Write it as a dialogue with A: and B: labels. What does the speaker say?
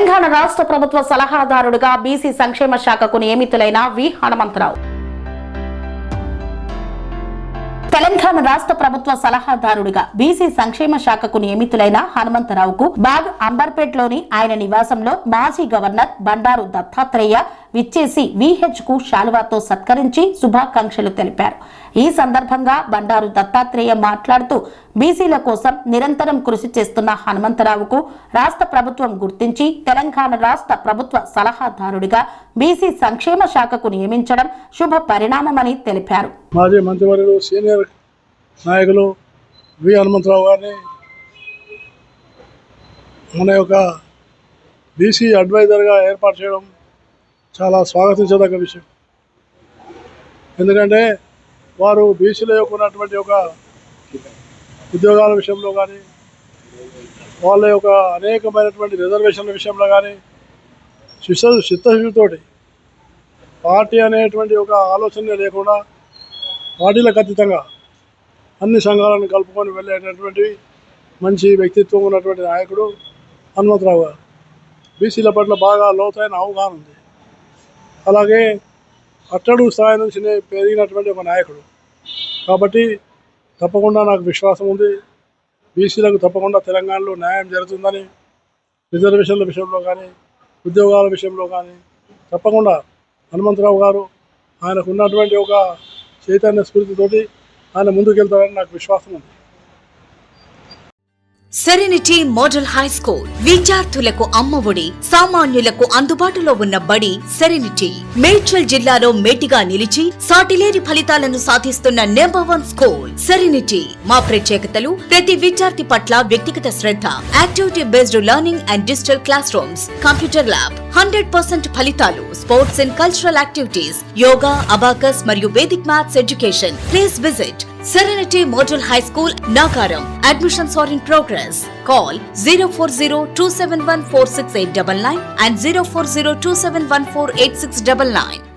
A: తెలంగాణ రాష్ట్ర ప్రభుత్వ సలహాదారుడిగా బీసీ సంక్షేమ శాఖకు నియమితులైన వి హనుమంతరావు. తెలంగాణ రాష్ట్ర ప్రభుత్వ సలహాదారుడిగా బీసీ సంక్షేమ శాఖకు నియమితులైన హనుమంతరావుకు బాగ్ అంబర్పేట్లోని ఆయన నివాసంలో మాజీ గవర్నర్ బండారు దత్తాత్రేయ విచ్చేసి విహెచ్ కు శాలువాతో సత్కరించి శుభాకాంక్షలు తెలిపారు. ఈ సందర్భంగా బండారు దత్తాత్రేయ మాట్లాడుతూ బీసీల కోసం నిరంతరం కృషి చేస్తున్న హనుమంతరావుకు రాష్ట్ర ప్రభుత్వం గుర్తించి తెలంగాణ రాష్ట్ర ప్రభుత్వ సలహాదారుడిగా బీసీ సంక్షేమ శాఖకు నియమించడం శుభ పరిణామమని తెలిపారు.
B: మాజీ మంత్రివర్యులు సీనియర్ నాయకులు వి హనుమంతరావు గారిని మన యొక్క బీసీ అడ్వైజర్గా ఏర్పాటు చేయడం చాలా స్వాగతించదగ్గ విషయం. ఎందుకంటే వారు బీసీల యొక్క ఉన్నటువంటి ఒక ఉద్యోగాల విషయంలో కానీ వాళ్ళ యొక్క అనేకమైనటువంటి రిజర్వేషన్ల విషయంలో కానీ చిత్తశుద్ధితోటి పార్టీ అనేటువంటి ఒక ఆలోచన లేకుండా పార్టీలకు అతీతంగా అన్ని సంఘాలను కలుపుకొని వెళ్ళేటటువంటి మంచి వ్యక్తిత్వం ఉన్నటువంటి నాయకుడు హనుమంతరావు గారు. బీసీల పట్ల బాగా లోతైన అవగాహన ఉంది. అలాగే అట్టడుగు స్థాయి నుంచి పెరిగినటువంటి ఒక నాయకుడు కాబట్టి తప్పకుండా నాకు విశ్వాసం ఉంది. బీసీలకు తప్పకుండా తెలంగాణలో న్యాయం జరుగుతుందని, రిజర్వేషన్ల విషయంలో కానీ ఉద్యోగాల విషయంలో కానీ తప్పకుండా హనుమంతరావు గారు ఆయనకు ఉన్నటువంటి ఒక చైతన్య స్ఫూర్తితోటి ఆయన ముందుకెళ్తారని నాకు విశ్వాసం ఉంది.
C: సెరెనిటీ మోడల్ హై స్కూల్ విద్యార్థులకు అమ్మఒడి, సామాన్యులకు అందుబాటులో ఉన్న బడి సెరెనిటీ. మేడ్చల్ జిల్లాలో మేటిగా నిలిచి సాటిలేని ఫలితాలను సాధిస్తున్న #1 స్కూల్ సెరెనిటీ. మా ప్రత్యేకతలు ప్రతి విద్యార్థి పట్ల వ్యక్తిగత శ్రద్ధ, activity based learning and digital classrooms, computer lab, 100% ఫలితాలు, sports and cultural activities, yoga, abacus మరియు Vedic maths education. Please visit Serenity Model High School, Nagaram. Admissions are in progress. Call 040-271-46899 and 040-271-48699.